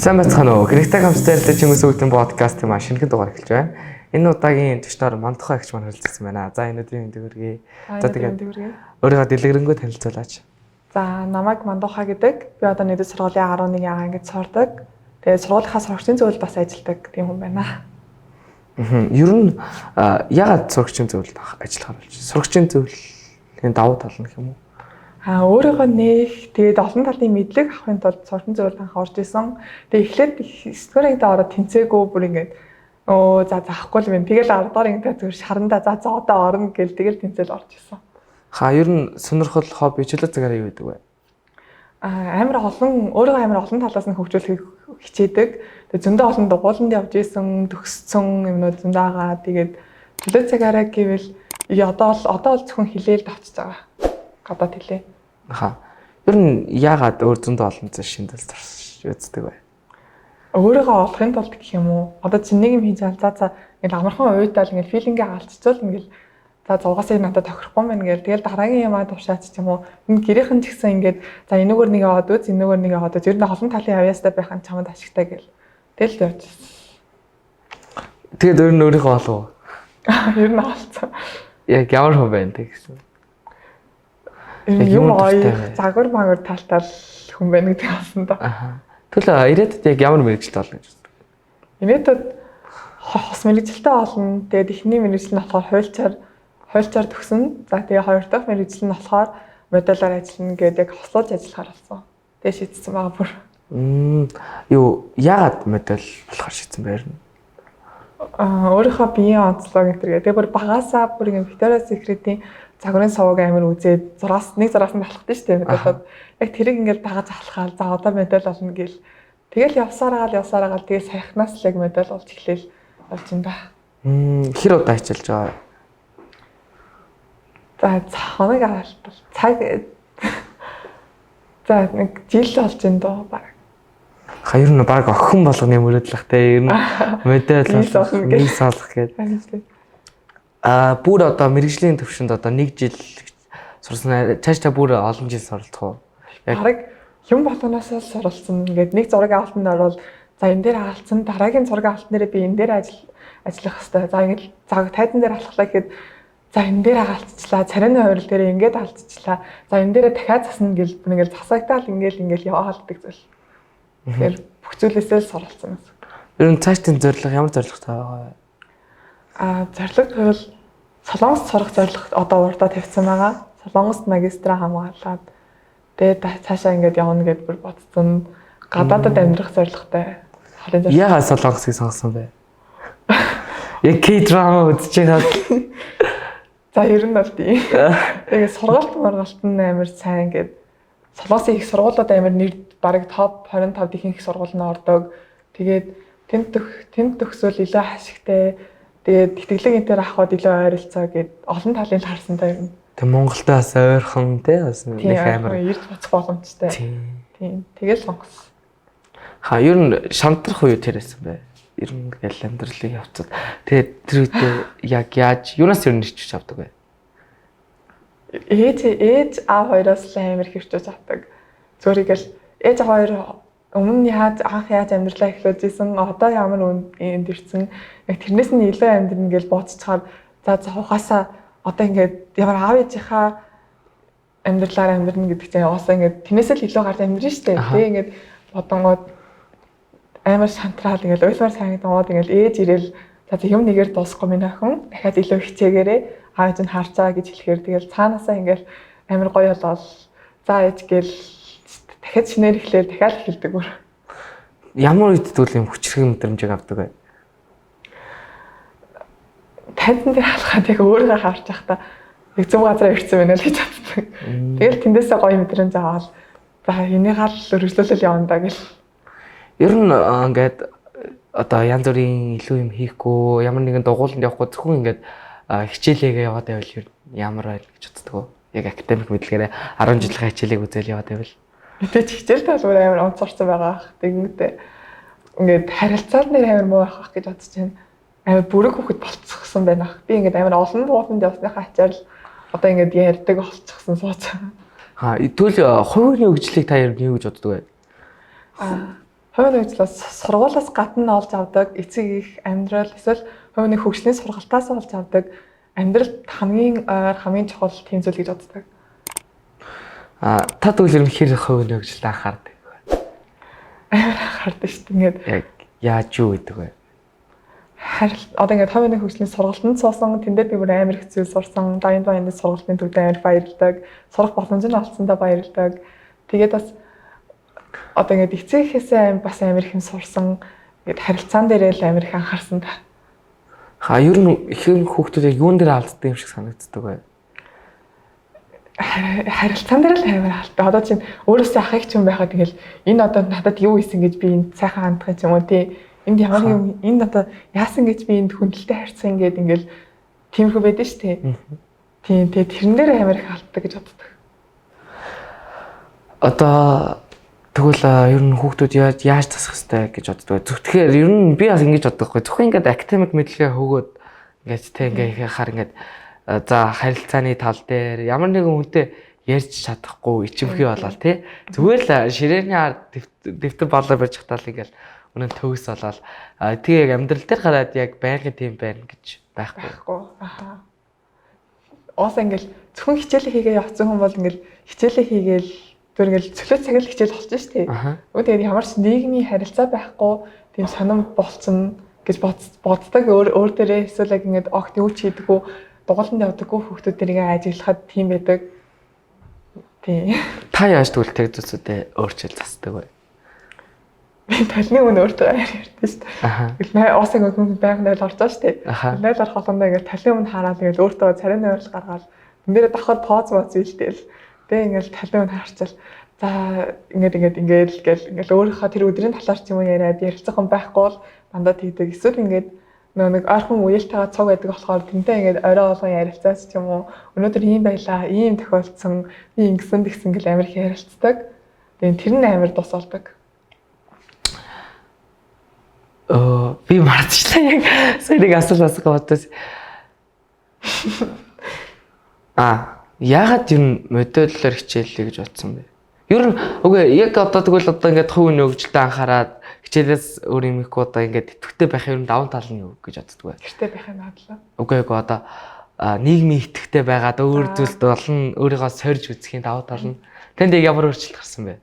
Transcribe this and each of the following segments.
Сайн бацхан уу. Грегтэй хамстартай чингээс үүдэн подкастын маш шинэхэн дугаар эхэлж байна. Энэ удаагийн төчнөр Мандухай гэж маань хэлсэн байна. За энэ өдрийн дэвэргээ. За тэгээд өөрийгөө дэлгэрэнгүй танилцуулаач. За намайг Мандухай гэдэг. Би одоо нийт сургуулийн 11 ангид сурдаг. Тэгээд сургуулийнхаа сурагчийн зөвлөлд бас ажилладаг тийм хүн байна. Ер нь ягаад сурагчийн зөвлөлд ажиллахаар болж байна? Сурагчийн зөвлөлийн давуу тал нь юм уу? Өөрийгөө нэх тэгээд олон талын мэдлэг авахын тулд сургалтын зөвлөлд анх орж исэн. Тэгээд эхлээд 9 дугаар ангид ороод тэнцээгүй бүр ингээд за заахгүй л юм. Тэгэл 10 дугаар ангид зүгээр шарандаа за одоо орно гэл тэгэл тэнцэл орж исэн. Ер нь сонирхол хобби чөлөө цагаараа юу гэдэг вэ? Өөрийгөө амар олон талаас нь хөгжүүлэхийг хичээдэг. Тэгээд зөндөө олон дугууланд явж исэн, төгссөн юмнууд зөндөө байгаа. Тэгээд чөлөө цагаараа гэвэл одоо л зөвхөн хилээл давчж байгаа. Гадаад хэлээ. Ер нь яагаад өөр зөндөө олон зүйл шиндэл зарж үздэг вэ? Өөрийгөө олохын тулд гэх юм уу? Одоо чи нэг юм хийж байгаа. За ингээл амархан уйдаал ингээл филингээ алдчихвал ингээл за 6-аас надад тохирохгүй мэн гээл тэгэл дараагийн юмаа тушаач ч юм уу. Энэ гэрийнхэн ч гэсэн ингээд за энэгээр нэг аваад үз энэгээр нэг аваад үз. Ер нь олон талын авьяастай байх нь чамд ашигтай гэл. Тэгэл явж. Тэгээд өөр нь өөрийгөө олов. Ер нь олцсон. Яг ямар хүн байна те гэсэн. Юм загвар магвар талтал хүн байна гэдэг аасан да. Тэгвэл ирээдүйд яг ямар мэрэгчлээ болно гэж боддог. Ирээдүйд хос мэрэгчлээ олно. Тэгээд эхний мэрэгжил нь болохоор хуульчаар төгсөн. За тэгээ хоёр дахь мэрэгжил нь болохоор модулаар ажиллана гэдэг хослуулж ажиллахаар болсон. Тэгээ шийдсэн байгаа бүр. Яагаад модуль болохоор шийдсэн бэ? Өөрийнхөө биеийн онцлог гэдэг. Тэгээ бүр багасаа бүр ингэ Victoria's Secret-ийн загварын суваг амир үзээд нэг зураас нь талхдаг шүү дээ. Мэдээд яг тэрийг ингээд дагаж алхаал. За одоо медаль олно гэл. Тэгэл явсараагаал тэгээ саяхнаас л яг медаль олж эхлээл болж юм да. Хэр удаа хичээлж байгаа? За хоног авалтал. За нэг жил болж энэ доо баг. Ер нь баг охин болгоны мөрөдлөх те ер нь медаль олох гэдэг. Бүр одоо мэрэгжлийн төвшөнд одоо 1 жил сурсан цааш та бүр олон жил суралцах уу? Яг юм болгоноос л суралцсан. Ингээд нэг зураг авалтанд орвол за энэ дээр хаалцсан дараагийн зураг авалт нэрээ би энэ дээр ажиллах хэрэгтэй. За ингээд тайзан дээр алхлаа гэхэд за энэ дээр хаалцчлаа, царайны хувирал дээр ингээд хаалцчлаа. За энэ дээр дахиад засна гэл ингээд засагтаал ингээд яваалдаг зүйл. Тэгэхээр бүх зүйлээсээ л суралцсан гэсэн. Ер нь цаашдын зорилго ямар зорилготой байгаа вэ? Зорилго гэвэл Солонгост сурах зорилго одоо урдаа тавьсан байгаа. Солонгост магистра хамгаалаад тэгээд цаашаа ингээд явна гэдээ бүр бодсон. Гадаадд амьдрах зорилготой. Яагаад Солонгосыг сонгосон бэ? Яг K-drama үзэж байгаа. За ер нь бол тийм. Тэгээд сургалт нь амар сайн гэдэг. Солонгосын их сургуулиуд амар нэр бараг топ 25 ихэнх сургууль нь ордог. Тэгээд тэнд төгсвөл илүү ашигтай. Тэгээд тэтгэлэг энэ төр авахд илүү ойролцоо гэд олон талын харсан та юм. Тэг Монголтой бас ойрхон те бас нэг амар ирж буцах боломжтой. Тийм. Тэгэл сонгосон. Ер нь шантрах уу тэрсэн бай. Ер нь ингээл амьдралыг явцад. Тэгээд тэр үедээ яг яаж юунаас ер нь ирчиж авдаг вэ? Ээж аав хоёроос л амар хэрчж авдаг. Зөвхөн ээж хоёр өмнө анх яаж амьдралаа эхлүүлж исэн одоо ямар үнд ирсэн яг тэрнээс нь илүү амьдрна гэж бодцохоор за угаасаа одоо ингээд ямар аав ээжийнхаа амьдралаар амьдрна гэдэг чинь угаасаа ингээд тэрнээс л илүү гарч амьдрна шүү дээ. Тэгээ ингээд бодонгууд амар шантрал ингээд уйлмар санагдаад ингээд ээж ирээл за юм нэгээр дуусахгүй минь охин дахиад илүү хичээгээрээ аав нь харцаа гэж хэлэхээр тэгэл цаанаасаа ингээд амар гоё болол за ээж гээл дахиад шинээр эхлээл дахиад эхэлдэг бүр. Ямар үед тэгвэл юм хүчрэх мэдрэмжийг авдаг вэ? Тайзан дээр алхаад яг өөрийгөө харж байхдаа яг зөв газараа ирсэн байна л гэж боддог. Тэгэл тэндээсээ гоё мэдрэмж аваад за энийг хал өргөжлүүлэл явна да гэл. Ер нь ингээд одоо янз бүрийн илүү юм хийхгүй ямар нэгэн дугууланд явахгүй зөвхөн ингээд хичээлээгээ яваад байвал ер нь ямар байл гэж боддог. Яг академик мэдлэгээрээ 10 жилийн хичээлийг үзэл яваад байвал мэдээж хичээлтэй бол амар онцорсон байгаа. Тэгэнгүүтээ ингээд харилцаал нэр амар муу байх гэж бодож байна. Амар бүрэг хөхөд болцсон байна. Би ингээд амар олон дугууланд явсныхаа ачаар л одоо ингээд ярьдаг болчихсон сууцаа. Тэгвэл хувийн хөгжлийг та ер нь юу гэж боддог вэ? хувийн нөхцлөөс сургуулиас гадна олж авдаг эцэг их амьдрал эсвэл хувийн хөгжлийн сургалтаас олж авдаг амьдралд хамгийн ойр хамгийн чухал тийм зүйл гэж боддог. Та тэгвэл ер нь хэр хувийн хөгжилд анхаардаг вэ? Анхаардаг шүү дээ. Ингээд Яг яаж юу гэдэг вэ? Одоо ингээд хувийн хөгжлийн сургалтанд суусан тэндээ би бүр амар их зүйл сурсан. Дайнд сургалтын төвд амар баярлдаг. Сурах боломж нь олцсондоо баярлдаг. Тэгээд бас одоо ингээд эцэгхээсээ бас амар их юм сурсан. Ингээд харилцаан дээрээ л амар их анхаарсан та. Ер нь ихэнх хүүхдүүд яг юун дээр алддаг юм шиг санагддаг бай. Харилцаан дээр л амар алддаг. Одоо чинь өөрөөсөө ах их ч юм байхад тэгэл энэ одоо надад юу хийсэн гэж би энд сайхан хандах юм уу тий. Энд ямар юм энд одоо яасан гэж би энд хүндэлтэй харьцсан ингээд ингээл тиймэрхүү байдаг шүү дээ. Тийм тэгээ тэрэн дээр амар их алддаг гэж боддог. Одоо тэгвэл ер нь хүүхдүүд яаж тасах хэвтэй гэж боддог. Тэгэхээр ер нь би бас ингэж боддог байхгүй. Зөвхөн ингээд академик мэдлэгээ хөгөөд ингээд тэ ингээд хахаар ингээд за харилцааны тал дээр ямар нэгэн хүнтэй ярьж чадахгүй ичимхий болол тий. Зүгээр л ширээний ард дэвтэр болоо барьж хатаал ингээд үнэн төгс болол. Тэгээ яг амьдрал дээр гараад яг байнгын тийм байна гэж байхгүй. Аха. Оос ингээл зөвхөн хичээлээ хийгээ явцсан хүн бол ингээл хичээлээ хийгээл зүгээр ингээл цөлөө цаг л хичээл болж штэ. Өө тэгээд ямар ч нийгмийн харилцаа байхгүй тийм сонирм болцсон гэж боддог өөр дээрээ эсвэл яг ингээд огт юу ч хийдэггүй дугууланд явдаггүй хүүхдүүд тэрийг ажиглахад тийм байдаг. Тийм. Та яаж тэгвэл тэр зүйлсүүдэд өөрчлөлт засдаг вэ? Би талны өмнө өөртөө ярьдаг шүү дээ. Тэгэл уусаг хүн байнга найл орж байгаа шүү дээ. Найл орох болгондоо ингээд талны өмнө хараад ингээд өөртөө царийн нойрол гаргаад энэ дээр давхар поз үзүүлдээл. Тэгээ ингээд талны өмнө харчаал. За ингээд гэл ингээд өөрийнхөө тэр өдрийн талаар ч юм уу яриад ярилцах юм байхгүй бол дандаа тэгдэг. Эсвэл ингээд нэг ойрхон үеэлтэйгээ цуг байдаг болохоор тэнтэй ингээд орой болгон ярилцаас ч юм уу өнөөдөр ийм байлаа, ийм тохиолдсон, би ингэсэн тэгсэн гэл амар их ярилцдаг. Тэгээ тэр нь амар тус болдог. Би мартчихлаа яг сэрэг асуулаас бодож. Яагаад ер нь модельлоор хичээллээ гэж бодсон бэ? Ер нь үгүй яг одоо тэгвэл одоо ингээд хувийн хөгжилтэй анхаарад хичээлээс өөр юм ихгүй одоо ингээд итгэвтэй байх юм даван тал нь юу гэж боддог вэ? Итгэвтэй байх юм бодлоо. Үгүй одоо нийгмийн итгэвтэй байгаад өөр зүйлд болон өөрийгөө сорж үзэхийн даван тал нь тэнд ямар өөрчлөлт гарсан бэ?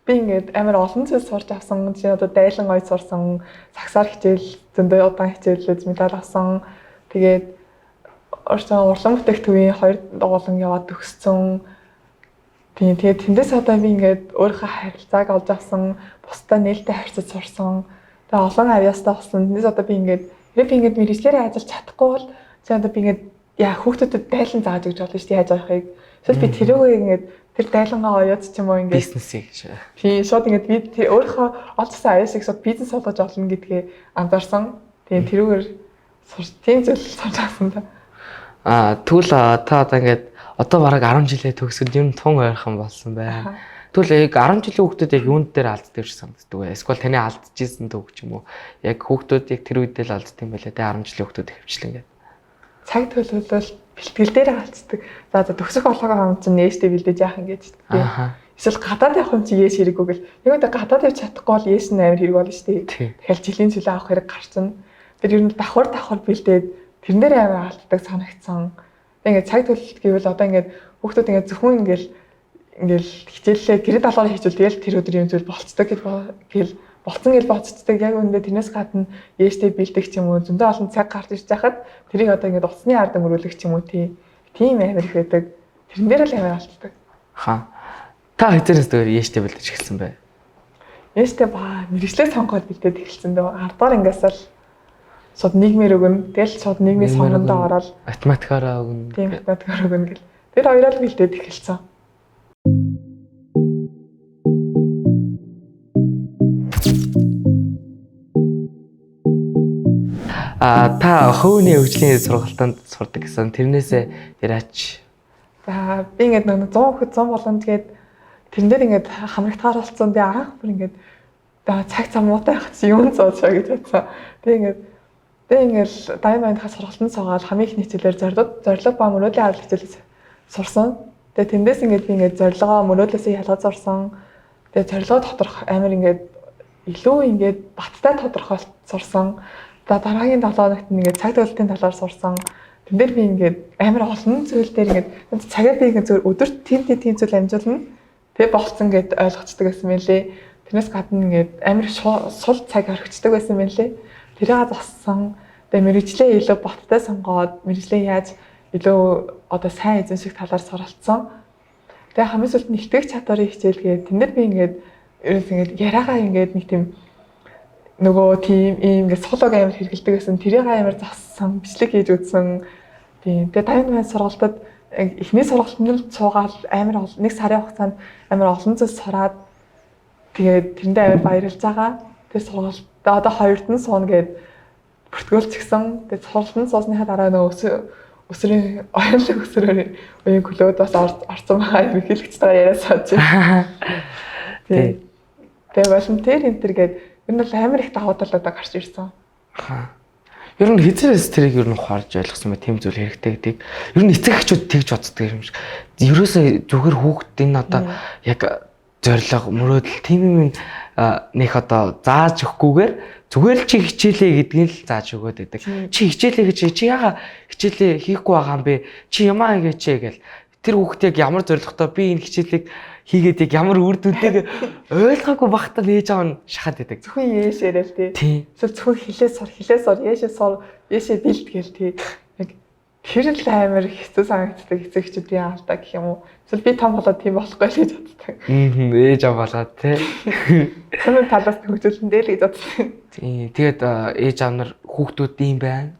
Би ингээд амар олон зүйл сурч авсан. Жишээ нь одоо дайлан ой сурсан, сагсаар хичээл, зөндөө удаан хичээллээд медаль авсан. Тэгээд урлан бүтээгдэхүүний 2 дугуулан яваад төгссөн. Тэгээд тэндээс одоо би ингээд өөрийнхөө харилцааг олж авсан, бусдаа нээлттэй харьцаж сурсан. Тэгээд олон авьяастай болсон. Тэндээс одоо би ингээд мэргэжлэрээ ажиллаж чадахгүй бол одоо би ингээд хүүхдүүдэд дайлан зааж өгч болно шүү дээ яаж авахыг. Эсвэл би тэрүүгээ ингээд тэр дайлангаа оёод ч юм уу ингээд бизнесийг шүү. Тийм шууд ингээд би өөрийнхөө олдсон аяасыг шууд бизнес болгож олно гэдгээ анзаарсан. Тийм тэрүүгээр тийм зүйл сурч авсан та. Тэгвэл та одоо ингээд одоо бараг 10 жилээ төгсөд юм тун ойрхон болсон байна. Тэгвэл яг 10 жилийн хүүхдүүд яг юунд дээр алддаг гэж санагддаг вэ? Эсвэл таны алдчихсан төг ч юм уу? Яг хүүхдүүд яг тэр үедээ л алддаг юм байлаа те 10 жилийн хүүхдүүд хөвчлэн гэдэг. Цаг төлөвлөл бэлтгэл дээр алддаг. За төгсөх болгоо юм чинь нээштэй бэлдэж яах ингэж тийм. Эсвэл гадаад явах юм чи яэш хэрэггүй гэл. Нэг удаа гадаад явж чадахгүй бол яэш нь амар хэрэг болно шүү дээ. Тэгэхээр жилийн цөлөө авах хэрэг гарчна. Тэр ер нь давхар бэлдээд тэрэн дээр амар алддаг санагдсан. Ингээд цаг төлөлт гэвэл одоо ингээд хүүхдүүд ингээд зөвхөн ингээд хичээлээ гэрээ даалгавар хийжүүл тэгэл тэр өдөр юм зүйл болцдог гэл болцсон гэж бодцдаг. Яг үүндээ тэрнээс гадна ээжтэй бэлдэх ч юм уу зөндөө олон цаг гарч иж байхад тэрийг одоо ингээд уцсны ард өнгөрүүлэх ч юм уу тийм амар их байдаг. Тэрэн дээр л амар алддаг. Та хэзээс дээр ээжтэй бэлдэж эхэлсэн бэ? Ээжтэй мэргэжлээ сонгоод бэлдээд эхэлсэн дөө. 10 дугаар ангиас л шууд нийгмээр өгнө. Тэгэл шууд нийгмийн сонгондоо ороод математикаараа өгнө. Тийм математикаар өгнө гэл. Тэр хоёроо л бэлдээд эхэлсэн. Та хувийн хөгжлийн сургалтанд сурдаг гэсэн тэрнээсээ яраач. За би ингээд 100 хүүхэд 100 боломж гээд тэрэн дээр ингээд хамрагтахаар болсон. Би анх бүр ингээд цаг цам муутай байх чи юун зоочоо гэж бодсон. Тэгээ ингээд дайнд сургалтанд суугаад хамгийн их хичээлээр зорилго ба мөрөөдлийн арга хичээлээс сурсан. Тэгээ тэндээс ингээд би ингээд зорилгоо мөрөөдлөөсөө ялгаж сурсан. Тэгээ зорилгоо доторх амар ингээд илүү ингээд баттай тодорхойлт сурсан. За дараагийн 7 хоногт ингээд цаг төлөлтийн талаар сурсан. Тэн дээр би ингээд амар олон зүйл дээр ингээд цагаа би ингээд зөв өдөрт тийм зүйл амжуулна. Тэгээ болцсон гэд ойлгочдөг байсан мэлээ. Тэрнээс гадна ингээд амар сул цаг орхичдаг байсан мэлээ. Тэрийг зассан. Тэгээ мэрэгжлээ илүү боттой сонгоод мэрэгжлээ яаж илүү одоо сайн эзэн шиг талаар суралцсан. Тэгээ хамгийн сүүлд нэгтгэх чадварыг хичээлгээд тэн дээр би ингээд ерөөс ингээд яриагаа ингээд нэг тийм нөгөө тийм ингээд суулог амар хэргэлдэг гэсэн тэрийг амар зассан, бичлэг хийж үзсэн. Тийм. Тэгээ 50 сургалтад эхний сургалтанд суугаад амар нэг сарын хугацаанд амар олон зүйл сураад тэгээд тэрэндээ амар баярлж байгаа. Тэгээ сургалтаа одоо 2-д нь сууна гэд бүртгүүлж гисэн. Тэгээ сургалтанд суусныхаа дараа нөгөө өсрийн оюунлаг өсрөөр үеийн клубд бас орсон байгаа юм хэлэгч байгаа яриа сууж байна. Тэгээ волонтер энтер гээд ер нь бол амар их давуу талууд гарч ирсэн. Ер нь хизээс тэрийг ер нь ухаарж ойлгосон бай тийм зүйл хэрэгтэй гэдэг. Ер нь эцэг эхчүүд тэгж боддог юм шиг. Ерөөсөө зүгээр хүүхдийн одоо яг зориг мөрөөдөл тийм юм нэг одоо зааж өгөхгүйгээр зүгээр л чи хичээлээ гэдгийг л зааж өгөөд байдаг. Чи хичээлээ гэж чи яага хичээлээ хийхгүй байгаа юм бэ? Чи ямаа ингэ чи гэл тэр хүүхд яг ямар зоригтой би энэ хичээлийг хийгээд яг ямар үр дүнтэйг ойлгоогүй багтаа нээж аваа нь шахаад байдаг. Зөвхөн яэш яриа л тий. Эсвэл зөвхөн хилээ сор, яэшээ сор, яэшээ бэлт гээл тий. Яг тэр л амар хэцүү санагддаг эцэгчүүдийн алдаа гэх юм уу. Эсвэл би том болоод тийм болохгүй л гэж боддог. Ээж аваалаад тий. Хамгийн талаас хөгжүүлэндээ л гэж боддог. Тий. Тэгээд ээж аав нар хүүхдүүд ийм байна.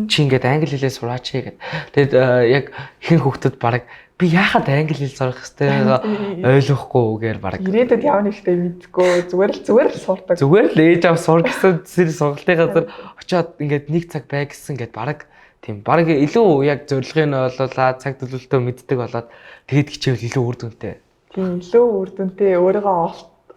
Чи ингээд англи хэлээ сураач гэд. Тэгээд яг ихэнх хүүхдүүд баг би яахад англи хэл сурах хэвээр ойлгохгүйгээр баг. Ирээдүйд явна ихтэй мэдгүй зүгээр л сурдаг. Зүгээр л ээж аав сур гэсэн зэрэг сургалтын газар очиод ингээд нэг цаг бай гэсэн гээд баг тийм баг илүү яг зорилгыг нь олуулаад цаг төлөвлөлтөө мэддэг болоод тэгээд хичээвэл илүү үр дүнтэй. Тийм илүү үр дүнтэй өөрийгөө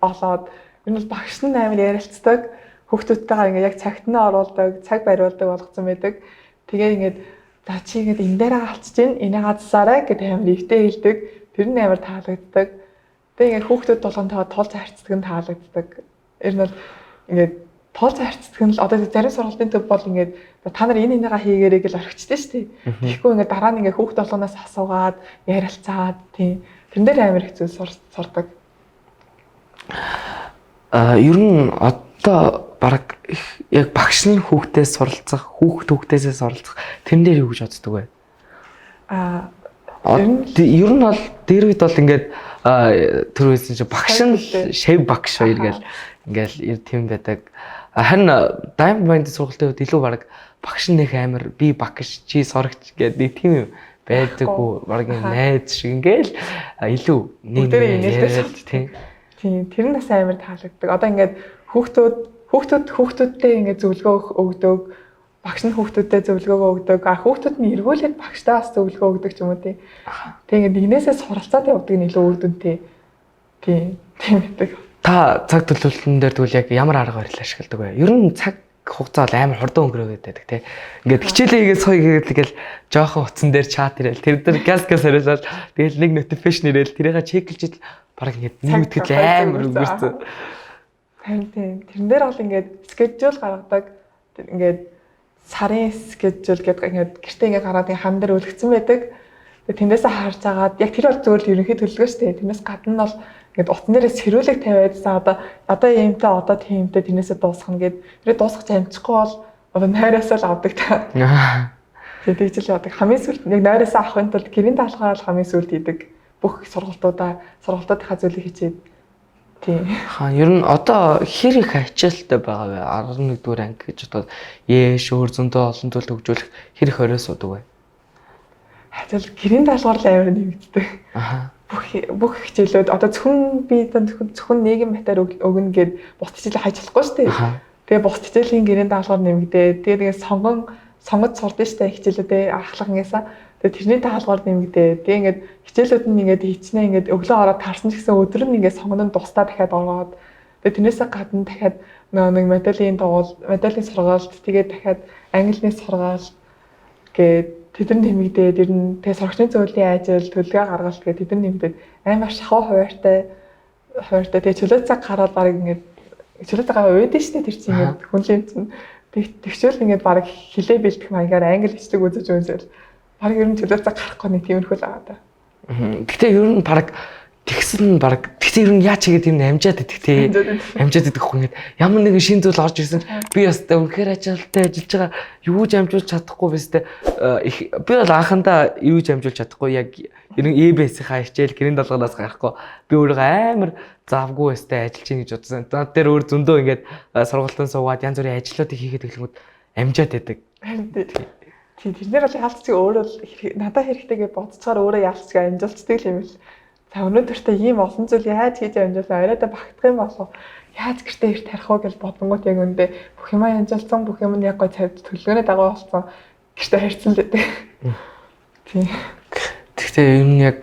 олоод энэ бол багш нь амар ярилцдаг. Хүүхдүүдтэйгээ ингээд яг цагт нь оруулдаг, цаг бариулдаг болгоцсон байдаг. Тэгээд ингээд за чи ингээд энэ дээр алцж гин энийг хадсаарай гэдэг амар ихтэй хэлдэг. Тэр нь амар таалагддаг. Тэгээд ингээд хүүхдүүд болгонтойгоо тулж харьцдаг нь таалагддаг. Ер нь бол ингээд тулж харьцдаг нь л одоо зарим сургалтын төв бол ингээд та нар энийгээ хийгээрэй гэж орхичдээ шүү дээ. Тэгэхгүй ингээд дараа нь ингээд хүүхд болгоноос асуугаад ярилцаад тийм. Тэрэн дээр амар их зүйл сурдаг. Ер нь одоо бараг яг багш нь хүүхдээс суралцах, хүүхдээсээ суралцах тэрэн дээр юу гэж боддог вэ? Ер нь бол дээр үед бол ингээд түрүүсэн чи багш нь шав багш хоёр ингээл тийм байдаг. Харин Diamond сургалтын үед илүү бараг багш нь нэх амар би багш чи сурагч гэдэг нэг тийм байдаггүй бараг найз шиг ингээл илүү нэг яриад тийм. Тэр нь бас амар таалагддаг. Одоо ингээд хүүхдүүдтэй ингээд зөвлөгөө өгдөг, багш нь хүүхдүүдэд зөвлөгөөгөө өгдөг, хүүхдүүд нь эргүүлээд багштай бас зөвлөгөө өгдөг ч юм уу тий. Тэг ингээд нэгнээсээ суралцаад явдаг нь илүү үр дүнтэй. Тийм байдаг. Та цаг төлөвлөлтөн дээр тэгвэл яг ямар арга барил ашигладаг вэ? Ер нь цаг хугацаа бол амар хурдан өнгөрөөд байдаг тий. Ингээд хичээлээ хийгээд сууя гэгээл жоохон утсан дээр чат ирээл тэр дээр газ хариулаад тэгэл нэг notification ирээл тэрийгээ чеклж идэл баг ингээд нэг үтгэл амар өнгөрсөн. Тийм. Тэрэн дээр бол ингээд скежюл гаргадаг. Ингээд сарын скежюл гэдэг ингээд гэртээ ингээд гараад хан дээр үлгцэн байдаг. Тэгээ тэндээсээ харж агаад яг тэр бол зөвхөн ерөнхий төлөвлөгөө шүү дээ. Тэрнээс гадна нь бол ингээд утсан дээрээ сэрүүлэг тавиадсан одоо иймтэй одоо тиймтэй тэрнээсээ дуусгах гэд тэрээ дуусгах амжихгүй бол одоо найраасаа л авдаг та. Тэгээд тэгж л явдаг. Хамгийн сүүлд яг найраасаа авахын тулд гэрийн даалгавар бол хамгийн сүүлд хийдэг. Бүх сургалтуудынхаа зүйлийг хийчихэд тийм. Ер нь одоо хэр их ачаалттай байгаа вэ? 11-р анги гэж одоо яэш өөр зөндөө олон зүйл хөгжүүлэх хэр их орой суудаг вэ? Хажил гэрийн даалгавар л амар нэмэгддэг. Бүх хичээлүүд одоо зөвхөн нийгэм матер өгнө гэд бус хичээл хайчлахгүй шүү дээ. Тэгээ бус хичээлийн гэрийн даалгавар нэмэгдээ. Тэгээд сонгож сурдсан шүү дээ хичээлүүдээ ахлагнасаа. Тэгээ тэрний даалгавар нэмэгдээ. Тэгээ ингээд хичээлүүд нь ингээд хийчнээ ингээд өглөө ороод таарсан ч гэсэн өдөр нь ингээд сонгоно тусдаа дахиад ороод. Тэгээ тэрнээсээ гадна дахиад нэг медалийн сургаалт тэгээд дахиад англиний сургаалт гээд тэдэн нэмэгдээд ер нь тэгээ сурагчны зөвлөлийн ажил төлөвлөгөө гаргалт гэдэг тэдэн нэмэгдээд амар шахуу хуваартай тэгээ чөлөө цаг гараад баг ингээд чөлөөтэйгээ уудаг штэ тэр чинь ингээд хүнлэн чинь тэгчүүл ингээд баг хилээ бэлдэх маягаар англи хичдэг үзэж үзэл баг ер нь чөлөөтэй гарахгүй нэг тиймэрхүү л байгаа да. Гэтэ ер нь баг тэгсэн баг тэгсэн ер нь яач игээд юм амжаад идэх те амжаад идэх хүн ингээд ямар нэгэн шин зүйл орж ирсэн би ястаа үнэхээр ажилттай ажиллаж байгаа юу ч амжуулж чадахгүй байстай би бол анхандаа юу ч амжуулж чадахгүй яг ер нь EBS-ийнхаа хичээл гэрийн долгоноос гарахгүй би өөрийгөө амар завгүй байстай ажиллаж ийн гэж бодсон. Наад дээр өөр зөндөө ингээд сургалтын суугаад янз бүрийн ажлуудыг хийгээд өглөнгүүд амжаад байдаг. Тийм тэрнэр бол яалтчиг өөрөө надад хэрэгтэй гэж бодцохоор өөрөө яалтчиг амжилтдаг юм л. За өнөөдөртөө ийм олон зүйл яаж хийж амжуулсан оройдоо багтах юм болов яаж гэртээ их тарих уу гэж бодонгууд яг үндэ бүх юм амжилтсан бүх юм нь яг гой цавд төлөвлөгөөний дагуу болсон гэртээ харьцсан л дээ. Тийм. Гэхдээ ер нь яг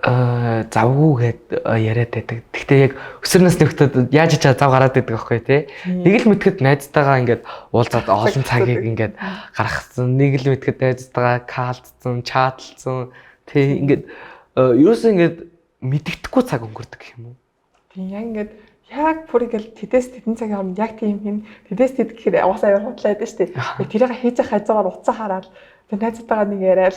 завгүйгээд яриад байдаг. Гэхдээ яг өсвөр насны хүмүүс яаж ч зав гараад байдаг аахгүй тий. Нэг л мэтгэд найзтайгаа ингээд уулзаад олон цагийг ингээд гаргацсан. Нэг л мэтгэд найзтайгаа калдсан, чатлсан тий ингээд ерөөсөө ингээд мэддэхгүй цаг өнгөрдөг юм уу? Тийм яг ингээд яг бүрийгэл тэдэс тэдэн цагийн хооронд яг тийм хин тэдэс тэд гэхээр уусаа яваа худлаа байдаг шүү дээ. Тэрийг хийж хажуугаар уцаа хараад тэг найзтайгаа нэг яриад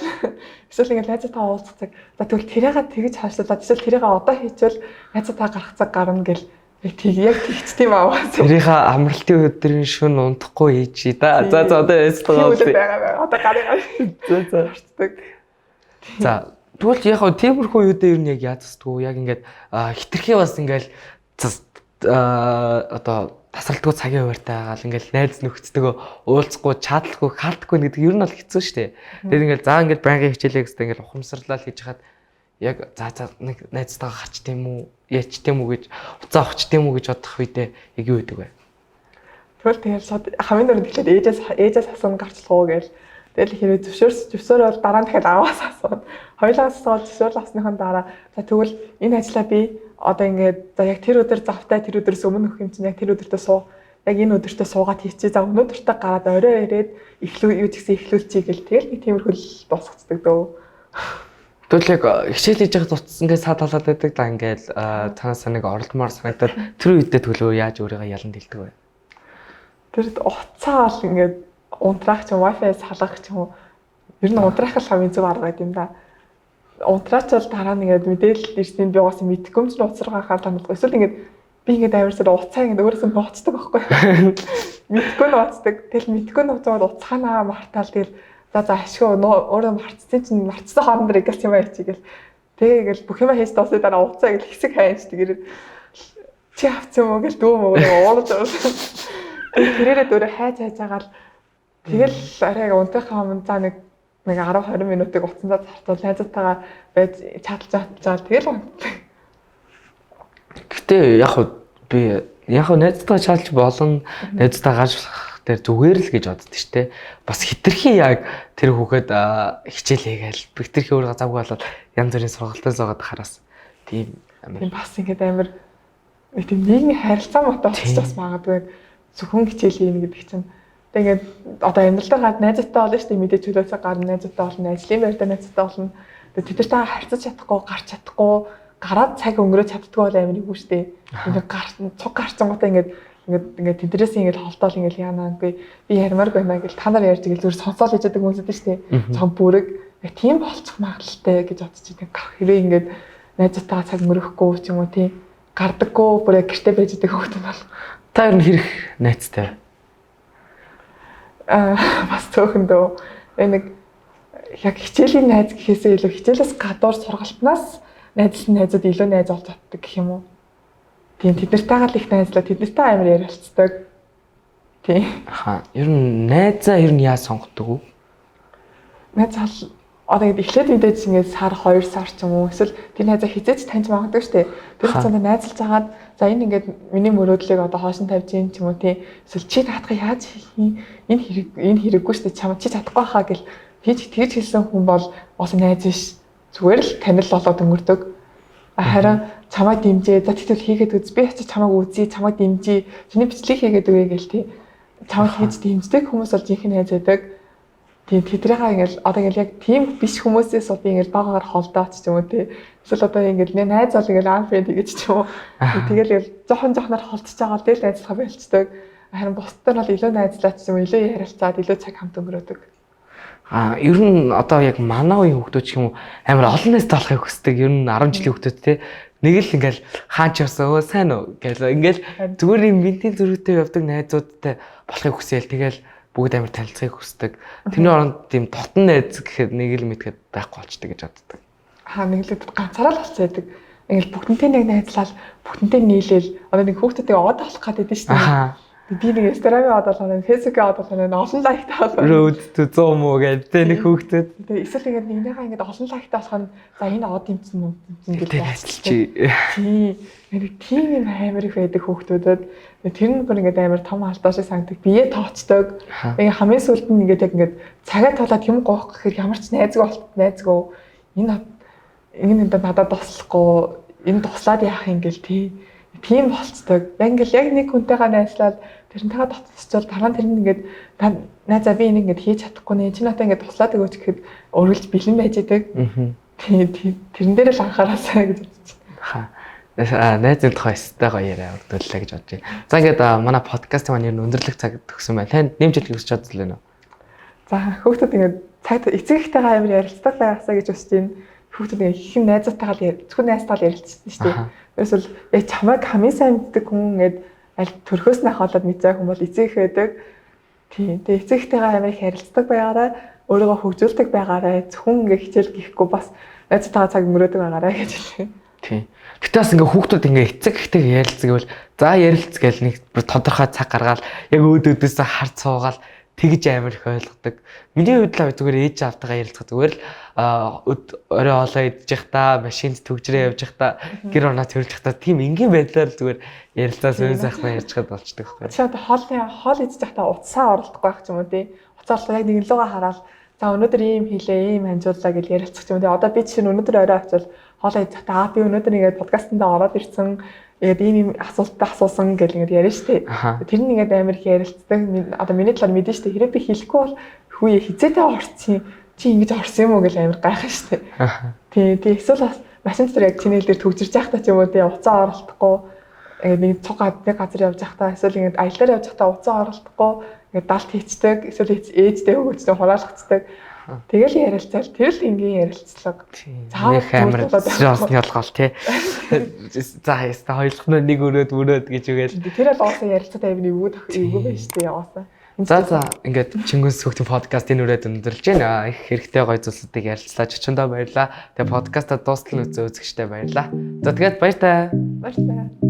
эсвэл ингээд найзтайгаа уулзах цаг. За тэгвэл тэрийг тэгж хашлуулаад эсвэл тэрийг одоо хийчихвэл найзтайгаа гарах цаг гарна гэл яг тэгчтэй юм аа. Тэрийг амралтын өдрийн шөнө унтахгүй хийчи да. За одоо найзтайгаа одоо гараа. За тэгвэл яг тиймэрхүү үедээ ер нь яг яадсдгүй яг ингээд хитрхи бас ингээд одоо тасралтгүй цагийн хуваартай хаал ингээл найз нөхцөлтөөгөө уулзахгүй, чадлахгүй, хаалтгүй гэдэг ер нь бол хэцүү шүү дээ. Тэгээд ингээл заа ингээл байнгын хичээлээ гэхдээ ингээл ухамсарлал хийж хаад яг за нэг найзтайгаа гарч тийм үү, яач тийм үү гэж уцаа авч тийм үү гэж бодох үедээ яг юу гэдэг вэ? Тэгэл хамгийн дөрөнд эхлээд ээжээс асуун гарчлах уу гээл. Тэгэл хэрэг зөвшөөр бол дараа нь дахиад аваас асууад хоёулаас асууад зөвшөөрөл авсныхан дараа за тэгвэл энэ ажлаа би одоо ингээд за яг тэр өдөр завтай тэр өдрөөс өмнө өгөх юм чинь яг тэр өдөртөө суу яг энэ өдөртөө суугаад хийчихээ за өнөөдөртөө гараад орой ирээд юу гэсэн эхлүүлчихье гэл тэгэл нэг тиймэрхүү дуусгацдаг дөө. Тэгвэл яг хичээл хийж байгаа тутас ингээд саад болоод байдаг да ингээд цаанаас нэг оролдмоор санагдаад тэр үедээ төлөө яаж өөрийгөө ялан дэлдэг вэ? Тэр уцаа бол ингээд унтраах ч Wi-Fi салгах ч юм уу ер нь унтраах л хамгийн зөв арга гэдэг юм да. Унтраач бол дараа нь ингээд мэдээлэл ирсэн би угаасаа мэдхгүй ч уцраагаа хадгалдаг. Эсвэл ингээд би ингээд авирсаар уцаа ингээд өөрөөсөө нууцдаг байхгүй. Мэдхгүй нууцдаг. Тэгэл мэдхгүй нууцаад уцаанаа мартаал тэгэл за ашгүй өөрөө марцсан чинь марцсан хоорондоо игэл юм аа хийгээл. Тэгээл бүх юм хийж дуусны дараа уцаа гэл хэсэг хайж тэгээд чи авцсан юм уу гэл дүү мөгөө уулж байгаа. Тэрээрээ өөрөө хайж агаал тэгэл арай унтахаа өмнө за нэг 10-20 минутыг утсандаа зарцуул найзтайгаа байж чадлаа тэгэл унтдаг. Гэтэ яг би найзтайгаа чалж болон найзтайгаа гажуулах дээр зүгээр л гэж боддоо шүү дээ. Бас хитрхи яг тэр хүүхэд хичээл хийгээл хитрхи өөрөө завгүй болоод янз бүрийн сургалтын зоогаад хараас тийм бас ингээд амар тийм нийгмийн харилцаа мото болчих бас магадгүй зөвхөн хичээл хийнэ гэдэг чинь тэгээд одоо амьдралдаа гад найзтай болно шүү дээ мэдээж чөлөөсөө гарна найзтай болно ажлын байртаа найзтай болно тэгээд тэдэртэй харьцаж чадахгүй гарч чадахгүй гараад цаг өнгөрөөж чаддгүй бол амар юу шүү дээ ингээд цуг гарцсангуудаа ингээд тэдрээс ингээд холдоол ингээд яанаагүй би ярмааргүй байна гэл та нар ярьж игэл зүгээр сонсоол хийж байгаа хүмүүс дээ шүү дээ цом бүрэг яг тийм болчих магадaltaй гэж бодож байгаа хэрэг ингээд найзтайгаа цаг өнгөрөхгүй ч юм уу тийм гардаггүй бүр яг гэртээ байж байгаа хүмүүс бол та ер нь хэрэг найзтай бас цөөхөндөө нэг яг хичээлийн найз гэхээсээ илүү хичээлээс гадуур сургалтнаас найзууд илүү найз олж чаддаг гэх юм уу. Тийм тэднэртэйгээ л их найзлаа тэднэртэй амар ярилцдаг. Тийм. Ер нь найзаа ер нь яаж сонгодог вэ? Найз одоо ингэ эхлээд мэдээж ингэ сар 2 сар ч юм уу эсвэл тэр найзаа хизээч таньж магадгүй шүү дээ. Тэр хэвчээ найзалж хагаад за энэ ингээд миний мөрөөдлийг одоо хоош нь тавьж юм ч юм уу тийм эсвэл чи таадах яаж энэ хэрэггүй шүү дээ чам чи чадахгүй хаа гэл хийж тэгж хэлсэн хүн бол бас найз биш зүгээр л танил болоод өнгөрдөг. Харин чамайг дэмжээ за тэгвэл хийгээд үз би ч чамайг үзье чамайг дэмжээ чиний бичлэг хийгээд өгье гэл тийм чамайг хийж дэмждэг хүмүүс бол жинхэнэ найз байдаг. Тийм тэдрээгээ ингээл одоо ингээл яг тийм биш хүмүүсээс би ингээл багаар холдооч ч юм уу тий. Эсвэл одоо ингээл найз бол ингээл анфред гэж ч юм уу. Тэгэл жоохон холдож байгаа л тэгэл найзлахаа болцдог. Харин бусдад нь бол илүү найзлаач ч юм уу илүү ярилцаад илүү цаг хамт өнгөрөөдөг. Ер нь одоо яг манай үеийн хүмүүс ч юм уу амар олон найзтай болохыг хүсдэг. Ер нь 10 жилийн хүмүүс те нэг л ингээл хаач явсан өө сайн уу гэл ингээл зүгээр юм бинтийн зөрүүтэй явдаг найзуудтай болохыг хүсээл тэгэл бүгд амар танилцахыг хүсдэг. Тэрний оронд тийм дотн найз гэхэд нэг л мэдгээд байхгүй болчтой гэж боддог. Нэглээд ганцаараа л болцсон байдаг. Ингээл бүгднтэй нэг найзлал бүгднтэй нийлээл одоо нэг хүүхдүүдийг од авах гэдэг нь шүү дээ. Би нэг Instagram-ийн од болгоно, Facebook-ийн од болгоно, олон лайктай болгоно. Road to 100 муу гэдэг нэг хүүхдүүд. Тэгээ эсвэл ингээд нэгнийхээ ингээд олон лайктай болох нь за энэ од юм чинь юм гэж бодчих. Тийм юм амар их байдаг хүүхдүүдэд. Тэр нь бүр ингээд амар том алдаа шиг санагдаг. Бие тооцдог. Ингээ хамгийн сүүлд нь ингээд яг ингээд цагаа талаад юм гоох гэхээр ямар ч найзгүй. Энэ надад туслахгүй. Энэ туслаад яах юм гээл тийм болцдог. Яг ингээл яг нэг хүнтэйгээ найзлаад тэрнтэйгээ дотцол дараа нь тэр нь ингээд найзаа би энийг ингээд хийж чадахгүй нэ чи надад ингээд туслаад өгөөч гэхэд өргөлж бэлэн байж идэг. Тэрэн дээр л анхаараасаа гэж бодчих. Найзын тухай өстэй гоё яриа өргөдлөө гэж бодож байна. За ингээд манай подкастын маань өндөрлөх цаг төгсөн байна. Танд нэмж хэлэх хүсэж чадвал нэ. За хүүхдүүд ингээд цагт эцэг ихтэйгээ амар ярилцдаг байгаасаа гэж бодож байна. Хүүхдүүд ингээд их найзтайгаа зөвхөн найзтайгаа ярилцсан шүү дээ. Эсвэл яг чамайг хамгийн сайн мэддэг хүн ингээд аль төрхөөс нь ахуулаад мэддэг хүн бол эцэг их байдаг. Тийм. Тэгээ эцэг ихтэйгээ амар их ярилцдаг байгаараа өөрийгөө хөгжүүлдэг байгаараа зөвхөн ингээд хичээл гихгүй бас найзтайгаа цаг өнгөрөөдөг байгаараа гэж хэлээ. Тийм. Гэтэ бас ингээ хүүхдүүд ингээ эцэг ихтэйгээ ярилцдаг гэвэл за ярилц гэл нэг тодорхой цаг гаргаад яг өөдөөдөөс харц суугаал тэгж амар их ойлгодог. Миний хувьд л зүгээр ээж аавтайгаа ярилцах зүгээр л орой хоолоо идэж явахдаа машинд төгжрээ явж явахдаа гэр орноо төрөлж явахдаа тийм энгийн байдлаар зүгээр ярилцаа сүн сайхан ярьж чад болчдөг байхгүй. Шууд хоол идэж явахдаа утсаа оролдохгүй байх ч юм уу тий. Утсаа орлоо яг нэг лугаа хараад за өнөөдөр ийм хийлээ ийм хамжууллаа гэж ярилцах юм. Тэгээ одоо би чинь өнөөдөр орой очивол хоолоо идэж явахдаа би өнөөдөр ингээд подкастнда ороод ирсэн ингээд ийм асуултаа асуусан гэл ингээд яриа штэ. Тэр нь ингээд амар их ярилцдаг. Одоо миний талаар мэдэн штэ. Хэрэв би хэлэхгүй бол хүү хизээтэй орсон чи ингэж орсон юм уу гэл амар гайхах штэ. Тий эсвэл бас машин дээр яг чиний дээр төгжирж байхдаа ч юм уу тий уцаа оролдохгүй ингээд нэг цугаад нэг газар явж байхдаа эсвэл ингээд аяллаар явж байхдаа уцаа оролдохгүй ингээд далд хийцдэг эсвэл ээжтэй хөгөөжтэй хураалгацдаг. Тэгэл ярилцал тэр л энгийн ярилцлага. Нэг амар зөрөөсний ялгаал тий. За яста хоёулах нь нэг өрөөд гэж үгээл. Тэр л оосоо ярилцаад авны эвгүй байж тээ яваасаа. За ингээд Чингүнс хүүхдийн подкастын үрээд өндөрлж байна. Их хэрэгтэй гоё зүйлсүүдийг ярилцлаа. Чичэндээ баярлаа. Тэгээ подкастаа дуустал үзэгчтэй баярлаа. За тэгээд баяр таа. Баяр таа.